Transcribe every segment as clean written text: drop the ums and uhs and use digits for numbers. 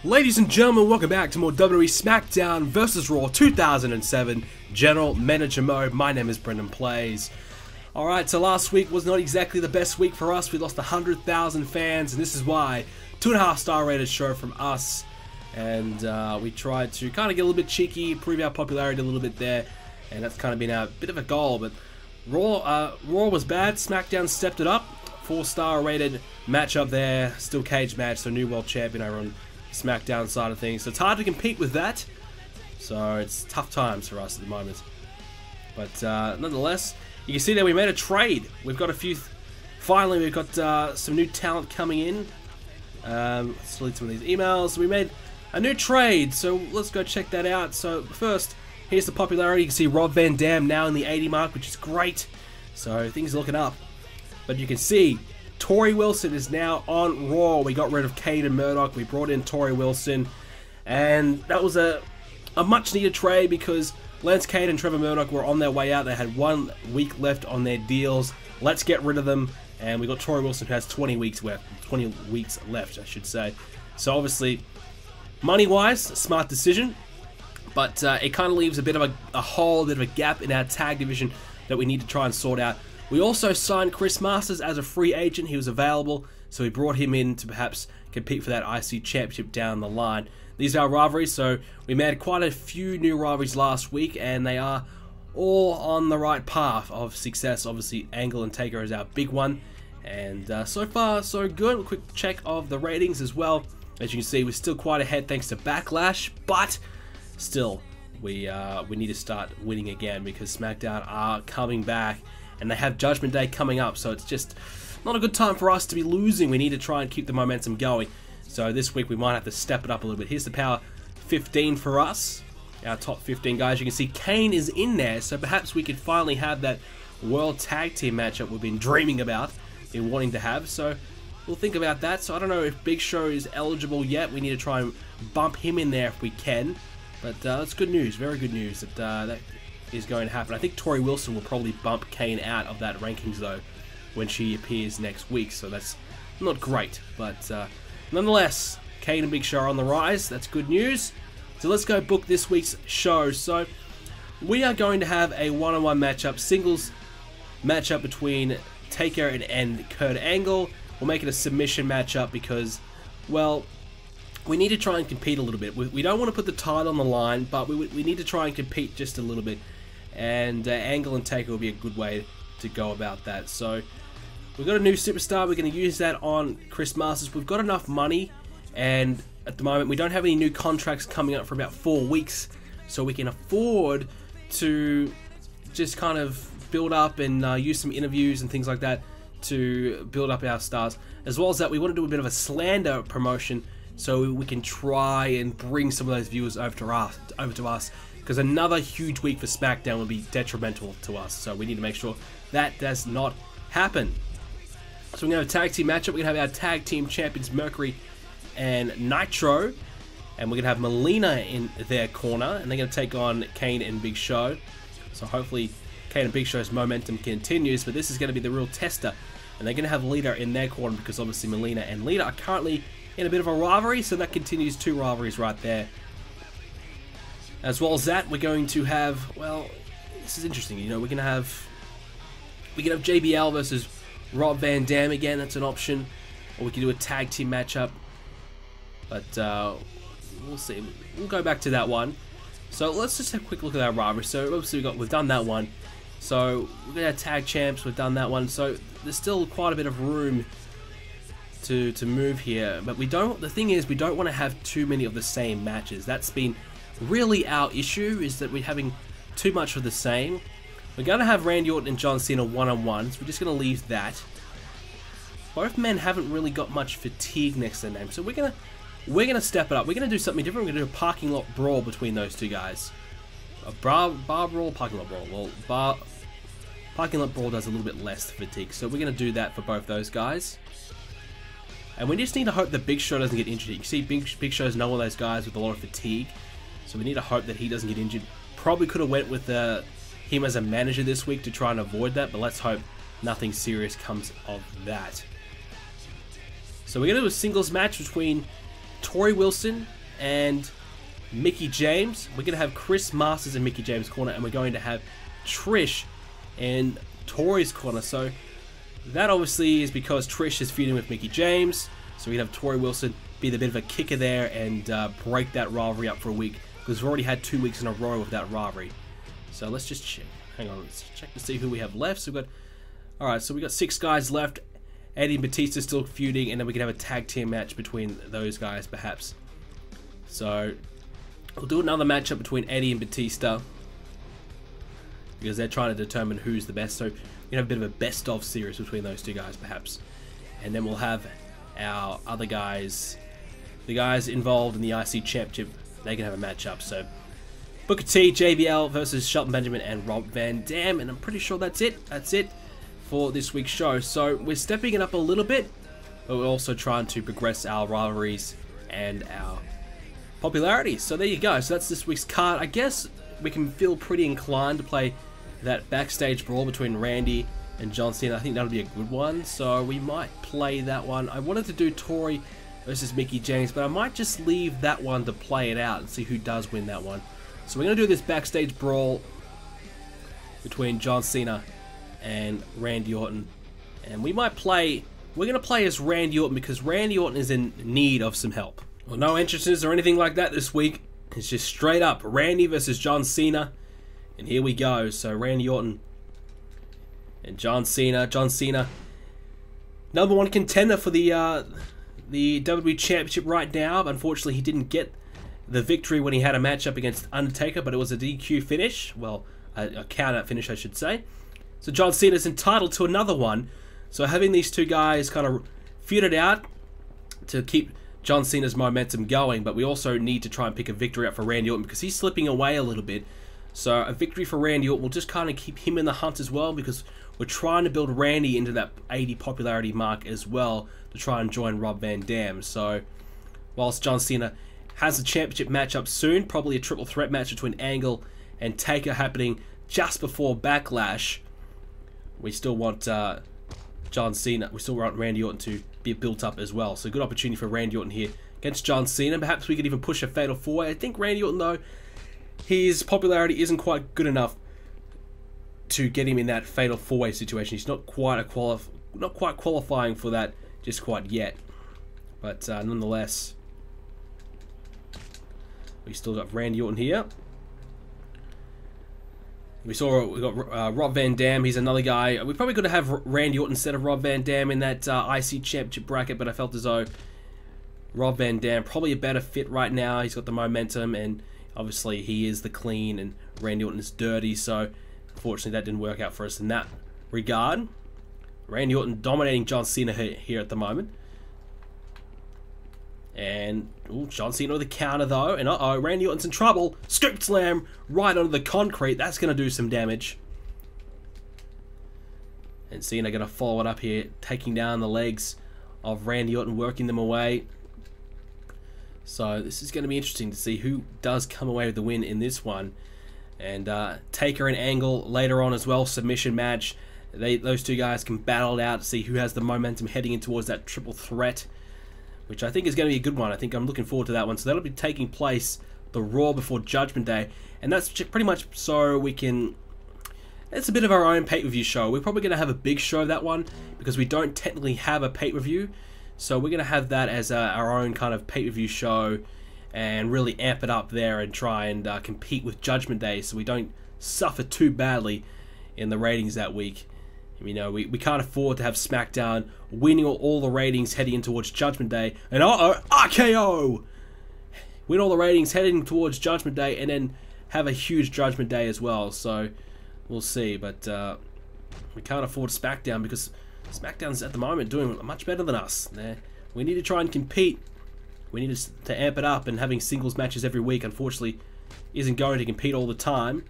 Ladies and gentlemen, welcome back to more WWE Smackdown vs. Raw 2007 General Manager Mode. My name is BrendenPlayz. Alright, so last week was not exactly the best week for us. We lost 100,000 fans, and this is why. 2.5 star rated show from us. And we tried to kind of get a little bit cheeky, prove our popularity a little bit there. And that's kind of been a bit of a goal. But Raw was bad. Smackdown stepped it up. 4-star rated matchup there. Still cage match, so new world champion over on Smackdown side of things. So it's hard to compete with that. So it's tough times for us at the moment. But nonetheless, you can see that we made a trade. We've got a few. Finally, we've got some new talent coming in. Let's delete some of these emails. We made a new trade, so let's go check that out. So first, here's the popularity. You can see Rob Van Dam now in the 80 mark, which is great. So things are looking up. But you can see Torrie Wilson is now on Raw. We got rid of Kane and Murdoch. We brought in Torrie Wilson, and that was a much needed trade because Lance Kane and Trevor Murdoch were on their way out. They had 1 week left on their deals. Let's get rid of them. And we got Torrie Wilson, who has 20 weeks left. 20 weeks left, I should say. So obviously, money-wise, a smart decision. But it kind of leaves a bit of a hole, a bit of a gap in our tag division that we need to try and sort out. We also signed Chris Masters as a free agent. He was available, so we brought him in to perhaps compete for that IC Championship down the line. These are our rivalries, so we made quite a few new rivalries last week, and they are all on the right path of success. Obviously, Angle and Taker is our big one, and so far, so good. A quick check of the ratings as well. As you can see, we're still quite ahead thanks to Backlash, but still, we need to start winning again because SmackDown are coming back. And they have Judgment Day coming up, so it's just not a good time for us to be losing. We need to try and keep the momentum going. So this week we might have to step it up a little bit. Here's the Power 15 for us, our top 15 guys. You can see Kane is in there, so perhaps we could finally have that World Tag Team matchup we've been dreaming about, been wanting to have. So we'll think about that. So I don't know if Big Show is eligible yet. We need to try and bump him in there if we can. But that's good news, very good news that that is going to happen. I think Torrie Wilson will probably bump Kane out of that rankings though when she appears next week, so that's not great, but nonetheless, Kane and Big Show are on the rise. That's good news. So let's go book this week's show. So we are going to have a one-on-one matchup, singles matchup between Taker and Kurt Angle. We'll make it a submission matchup because, well, we need to try and compete a little bit. We don't want to put the title on the line, but we need to try and compete just a little bit. And Angle and Taker will be a good way to go about that. So we've got a new superstar. We're going to use that on Chris Masters. We've got enough money, and at the moment we don't have any new contracts coming up for about 4 weeks, so we can afford to just kind of build up and use some interviews and things like that to build up our stars. As well as that, we want to do a bit of a slander promotion so we can try and bring some of those viewers over to us. Because another huge week for SmackDown will be detrimental to us. So we need to make sure that does not happen. So we're going to have a tag team matchup. We're going to have our tag team champions Mercury and Nitro. And we're going to have Melina in their corner. And they're going to take on Kane and Big Show. So hopefully Kane and Big Show's momentum continues. But this is going to be the real tester. And they're going to have Lita in their corner because obviously Melina and Lita are currently in a bit of a rivalry. So that continues 2 rivalries right there. As well as that, we're going to have, well, this is interesting, you know, we can have JBL versus Rob Van Dam again, that's an option, or we can do a tag team matchup, but we'll see, we'll go back to that one. So let's just have a quick look at our rivalry. So obviously we've done that one, so we're going to have tag champs, we've done that one, so there's still quite a bit of room to move here, but the thing is, we don't want to have too many of the same matches. That's been really our issue, is that we're having too much of the same. We're going to have Randy Orton and John Cena one-on-one, so we're just going to leave that. Both men haven't really got much fatigue next to their name, so we're gonna step it up. We're going to do something different. We're going to do a parking lot brawl between those two guys. A bar brawl, parking lot brawl. Well, parking lot brawl does a little bit less fatigue, so we're going to do that for both those guys. And we just need to hope that Big Show doesn't get injured. You can see Big Show's one of those guys with a lot of fatigue. So we need to hope that he doesn't get injured. Probably could have went with him as a manager this week to try and avoid that, but let's hope nothing serious comes of that. So we're going to do a singles match between Tori Wilson and Mickie James. We're going to have Chris Masters in Mickie James' corner, and we're going to have Trish in Tori's corner. So that obviously is because Trish is feuding with Mickie James. So we can have Tori Wilson be the bit of a kicker there and break that rivalry up for a week, because we've already had 2 weeks in a row of that rivalry. So let's just check. Hang on, let's check to see who we have left. So we've got, alright, so we got 6 guys left. Eddie and Batista still feuding, and then we can have a tag team match between those guys, perhaps. So we'll do another matchup between Eddie and Batista, because they're trying to determine who's the best. So we can have a bit of a best of series between those two guys, perhaps. And then we'll have our other guys, the guys involved in the IC Championship, they can have a matchup. So Booker T, JBL versus Shelton Benjamin and Rob Van Dam, and I'm pretty sure that's it. That's it for this week's show. So we're stepping it up a little bit, but we're also trying to progress our rivalries and our popularity. So there you go. So that's this week's card. I guess we can feel pretty inclined to play that backstage brawl between Randy and John Cena. I think that'll be a good one, so we might play that one. I wanted to do Tori versus Mickie James, but I might just leave that one to play it out and see who does win that one. So we're going to do this backstage brawl between John Cena and Randy Orton, and we might play, we're going to play as Randy Orton because Randy Orton is in need of some help. Well, no entrances or anything like that this week. It's just straight up Randy versus John Cena, and here we go. So Randy Orton and John Cena. John Cena, #1 contender for the WWE Championship right now. But unfortunately, he didn't get the victory when he had a matchup against Undertaker, but it was a DQ finish. Well, a count-out finish, I should say. So John Cena's entitled to another one. So having these two guys kind of feud it out to keep John Cena's momentum going, but we also need to try and pick a victory up for Randy Orton because he's slipping away a little bit. So a victory for Randy Orton will just kind of keep him in the hunt as well, because we're trying to build Randy into that 80 popularity mark as well to try and join Rob Van Dam. So whilst John Cena has a championship match up soon, probably a triple threat match between Angle and Taker happening just before Backlash, we still want John Cena, we still want Randy Orton to be built up as well. So good opportunity for Randy Orton here against John Cena. Perhaps we could even push a fatal 4-way. I think Randy Orton, though, his popularity isn't quite good enough to get him in that fatal 4-way situation. He's not quite qualifying for that just quite yet. But nonetheless, we still got Randy Orton here. We got Rob Van Dam. He's another guy. We probably could have Randy Orton instead of Rob Van Dam in that IC Championship bracket, but I felt as though Rob Van Dam probably a better fit right now. He's got the momentum, and obviously he is the clean, and Randy Orton is dirty. So unfortunately, that didn't work out for us in that regard. Randy Orton dominating John Cena here at the moment. And ooh, John Cena with a counter though, and uh-oh, Randy Orton's in trouble. Scoop slam right onto the concrete. That's going to do some damage. And Cena going to follow it up here, taking down the legs of Randy Orton, working them away. So this is going to be interesting to see who does come away with the win in this one. And Taker and Angle later on as well, submission match. Those two guys can battle it out to see who has the momentum heading in towards that triple threat, which I think is going to be a good one. I think I'm looking forward to that one. So that'll be taking place the Raw before Judgment Day, and that's pretty much so we can... It's a bit of our own pay-per-view show. We're probably going to have a big show of that one because we don't technically have a pay-per-view. So we're going to have that as our own kind of pay-per-view show and really amp it up there and try and compete with Judgment Day so we don't suffer too badly in the ratings that week. You know, we can't afford to have SmackDown winning all the ratings heading in towards Judgment Day, and uh-oh, RKO! Win all the ratings heading towards Judgment Day, and then have a huge Judgment Day as well. So we'll see, but we can't afford SmackDown because SmackDown's at the moment doing much better than us. We need to try and compete. We need to amp it up, and having singles matches every week, unfortunately, isn't going to compete all the time.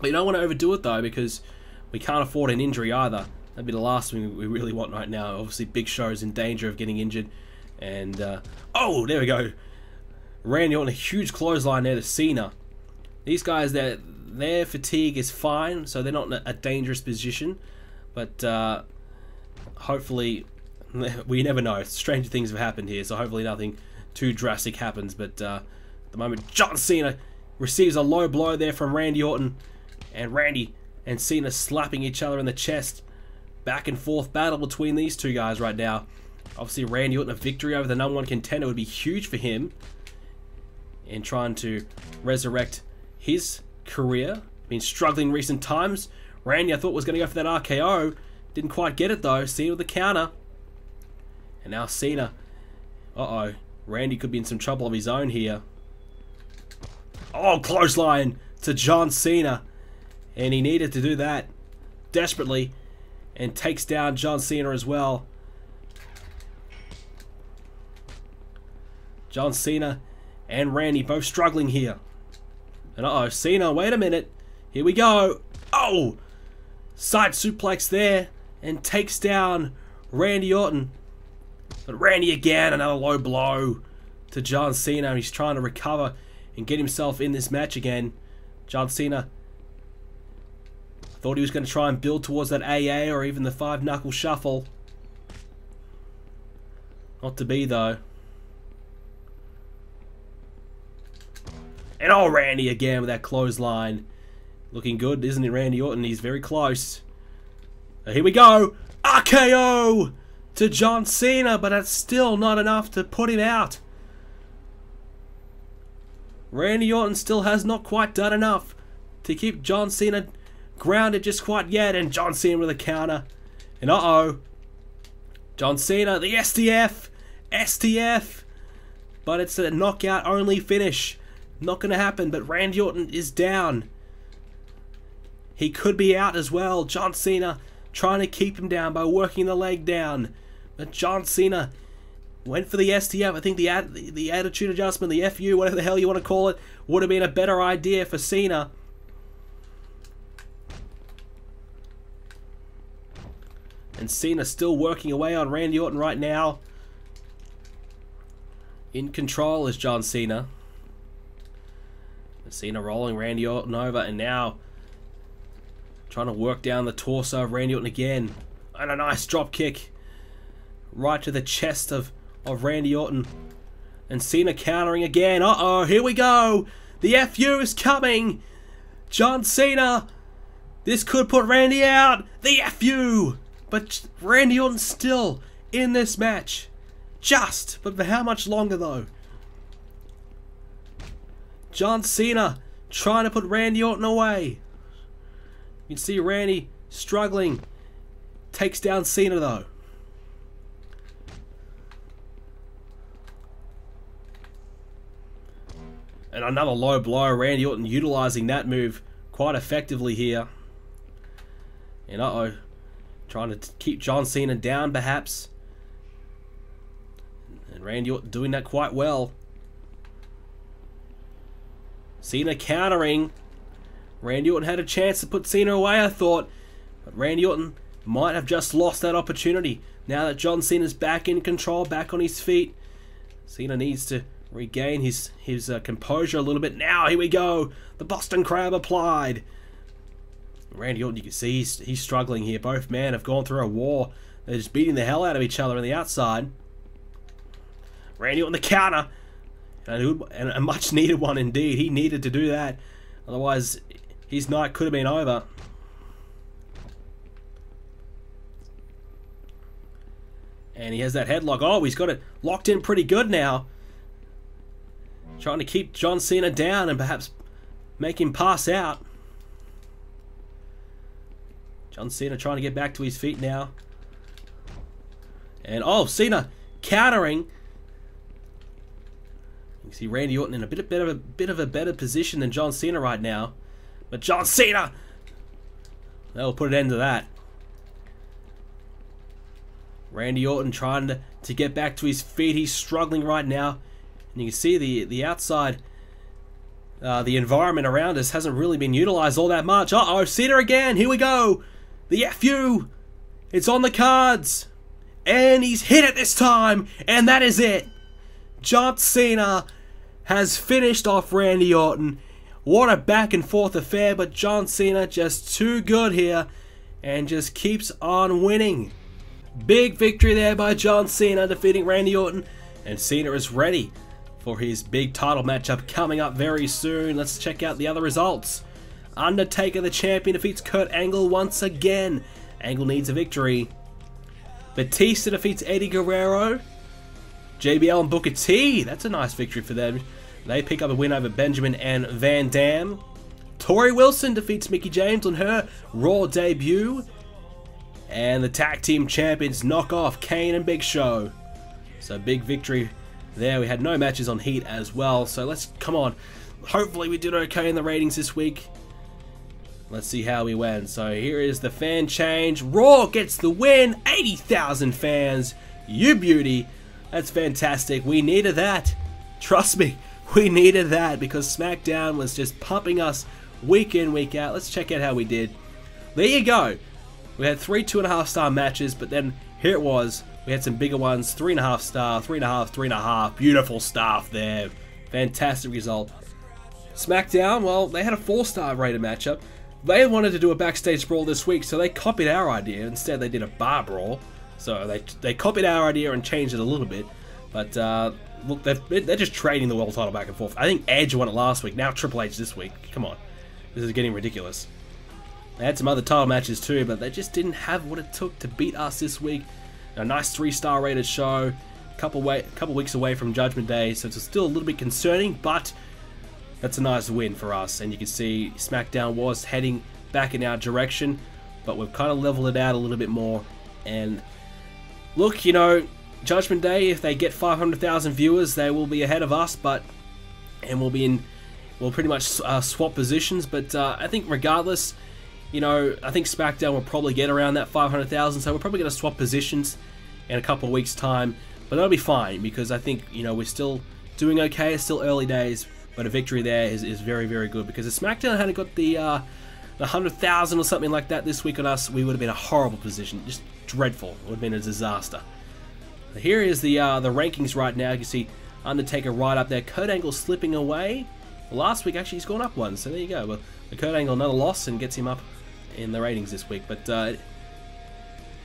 But you don't want to overdo it, though, because we can't afford an injury either. That'd be the last thing we really want right now. Obviously, Big Show is in danger of getting injured. And, oh, there we go. Randy Orton, a huge clothesline there to Cena. These guys, their fatigue is fine, so they're not in a dangerous position. But hopefully, we never know. Stranger things have happened here, so hopefully nothing too drastic happens. But at the moment, John Cena receives a low blow there from Randy Orton, and Randy and Cena slapping each other in the chest. Back and forth battle between these two guys right now. Obviously, Randy Orton, a victory over the #1 contender would be huge for him in trying to resurrect his career. Been struggling in recent times. Randy, I thought, was going to go for that RKO. Didn't quite get it though. Cena with the counter. And now Cena. Uh-oh. Randy could be in some trouble of his own here. Oh, clothesline to John Cena. And he needed to do that desperately. And takes down John Cena as well. John Cena and Randy both struggling here. And uh-oh, Cena, wait a minute. Here we go. Oh! Side suplex there. And takes down Randy Orton. But Randy again, another low blow to John Cena. He's trying to recover and get himself in this match again. John Cena thought he was going to try and build towards that AA or even the 5-knuckle shuffle. Not to be though. And oh, Randy again with that clothesline. Looking good, isn't it, Randy Orton? He's very close. Here we go. RKO to John Cena, but that's still not enough to put him out. Randy Orton still has not quite done enough to keep John Cena grounded just quite yet. And John Cena with a counter. And uh-oh. John Cena, the STF. STF. But it's a knockout only finish. Not going to happen, but Randy Orton is down. He could be out as well. John Cena trying to keep him down by working the leg down. But John Cena went for the STF. I think the attitude adjustment, the FU, whatever the hell you want to call it, would have been a better idea for Cena. And Cena still working away on Randy Orton right now. In control is John Cena. Cena rolling Randy Orton over, and now trying to work down the torso of Randy Orton again. And a nice drop kick right to the chest of Randy Orton. And Cena countering again. Uh-oh, here we go. The FU is coming. John Cena. This could put Randy out. The FU. But Randy Orton's still in this match. Just. But for how much longer though? John Cena trying to put Randy Orton away. You can see Randy struggling. Takes down Cena though. And another low blow. Randy Orton utilizing that move quite effectively here. And uh-oh. Trying to keep John Cena down perhaps. And Randy Orton doing that quite well. Cena countering. Randy Orton had a chance to put Cena away, I thought. But Randy Orton might have just lost that opportunity. Now that John Cena's back in control, back on his feet. Cena needs to regain his composure a little bit. Now, here we go. The Boston Crab applied. Randy Orton, you can see he's struggling here. Both men have gone through a war. They're just beating the hell out of each other on the outside. Randy Orton the counter. And a much needed one indeed. He needed to do that. Otherwise, his night could have been over. And he has that headlock. Oh, he's got it locked in pretty good now. Trying to keep John Cena down and perhaps make him pass out. John Cena trying to get back to his feet now. And oh, Cena countering. You see Randy Orton in a bit of a better position than John Cena right now. But John Cena, that'll put an end to that. Randy Orton trying to get back to his feet. He's struggling right now. And you can see the outside, the environment around us hasn't really been utilized all that much. Uh-oh, Cena again. Here we go. The FU. It's on the cards. And he's hit it this time. And that is it. John Cena has finished off Randy Orton. What a back and forth affair, but John Cena just too good here and just keeps on winning. Big victory there by John Cena defeating Randy Orton, and Cena is ready for his big title matchup coming up very soon. Let's check out the other results. Undertaker, the champion, defeats Kurt Angle once again. Angle needs a victory. Batista defeats Eddie Guerrero. JBL and Booker T, that's a nice victory for them. They pick up a win over Benjamin and Van Dam. Tori Wilson defeats Mickie James on her Raw debut. And the tag team champions knock off Kane and Big Show. So big victory there. We had no matches on Heat as well. So let's, come on. Hopefully we did okay in the ratings this week. Let's see how we went. So here is the fan change. Raw gets the win. 80,000 fans. You beauty. That's fantastic. We needed that. Trust me, we needed that because SmackDown was just pumping us week in, week out. Let's check out how we did. There you go. We had 3 2.5 star matches, but then here it was. We had some bigger ones. 3.5 star, 3.5, 3.5. Beautiful stuff there. Fantastic result. SmackDown, well, they had a 4-star rated matchup. They wanted to do a backstage brawl this week, so they copied our idea. Instead, they did a bar brawl. So they copied our idea and changed it a little bit. But look, they're just trading the world title back and forth. I think Edge won it last week. Now Triple H this week. Come on, this is getting ridiculous. They had some other title matches too, but they just didn't have what it took to beat us this week. A nice 3-star rated show. Couple weeks away from Judgment Day, so it's still a little bit concerning, but that's a nice win for us. And you can see SmackDown was heading back in our direction, but we've kind of leveled it out a little bit more. And look, you know, Judgment Day, if they get 500,000 viewers, they will be ahead of us, and we'll pretty much swap positions. But I think regardless, you know, I think SmackDown will probably get around that 500,000, so we're probably going to swap positions in a couple of weeks' time. But that'll be fine because I think, you know, we're still doing okay. It's still early days, but a victory there is very, very good because if SmackDown hadn't got the 100,000 or something like that this week on us, we would have been in a horrible position. Just dreadful. It would have been a disaster. Here is the rankings right now. You can see Undertaker right up there. Kurt Angle slipping away. Last week, actually, he's gone up one, so there you go. Well, the Kurt Angle, another loss, and gets him up in the ratings this week. But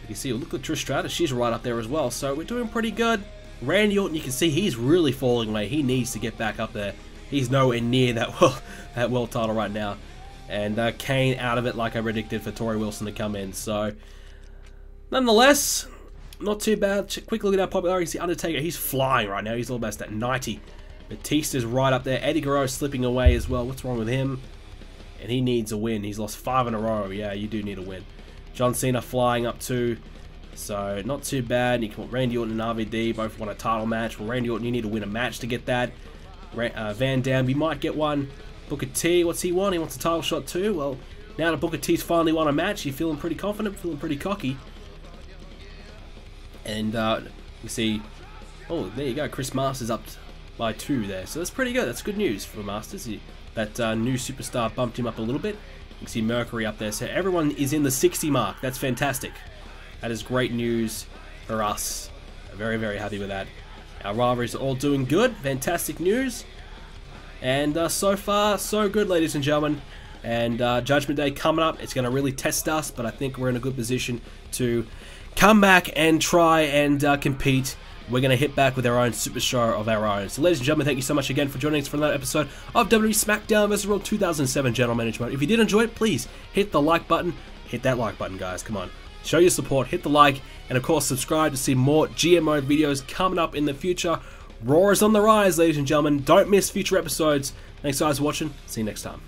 you can see, look at Trish Stratus. She's right up there as well. So we're doing pretty good. Randy Orton, you can see he's really falling away. He needs to get back up there. He's nowhere near that world title right now. And Kane out of it like I predicted for Tori Wilson to come in. So, nonetheless, not too bad. Quick look at our popularity. You see Undertaker, he's flying right now. He's almost at 90. Batista's right up there. Eddie Guerrero slipping away as well. What's wrong with him? And he needs a win. He's lost 5 in a row. Yeah, you do need a win. John Cena flying up too. So, not too bad. You can Randy Orton and RVD both won a title match. Well, Randy Orton, you need to win a match to get that. Van Dam, you might get one. Booker T, what's he want? He wants a title shot too. Well, now that Booker T's finally won a match, you're feeling pretty confident, feeling pretty cocky. And you see, oh, there you go. Chris Masters up by 2 there. So that's pretty good. That's good news for Masters. That new superstar bumped him up a little bit. You can see Mercury up there. So everyone is in the 60 mark. That's fantastic. That is great news for us. Very, very happy with that. Our rivalries are all doing good. Fantastic news. And so far, so good, ladies and gentlemen. And Judgment Day coming up. It's going to really test us, but I think we're in a good position to come back and try and compete. We're going to hit back with our own super show of our own. So, ladies and gentlemen, thank you so much again for joining us for another episode of WWE Smackdown vs. Raw 2007 General Management. If you did enjoy it, please hit the like button. Hit that like button, guys. Come on. Show your support. Hit the like. And, of course, subscribe to see more GMO videos coming up in the future. Raw is on the rise, ladies and gentlemen. Don't miss future episodes. Thanks, guys, for watching. See you next time.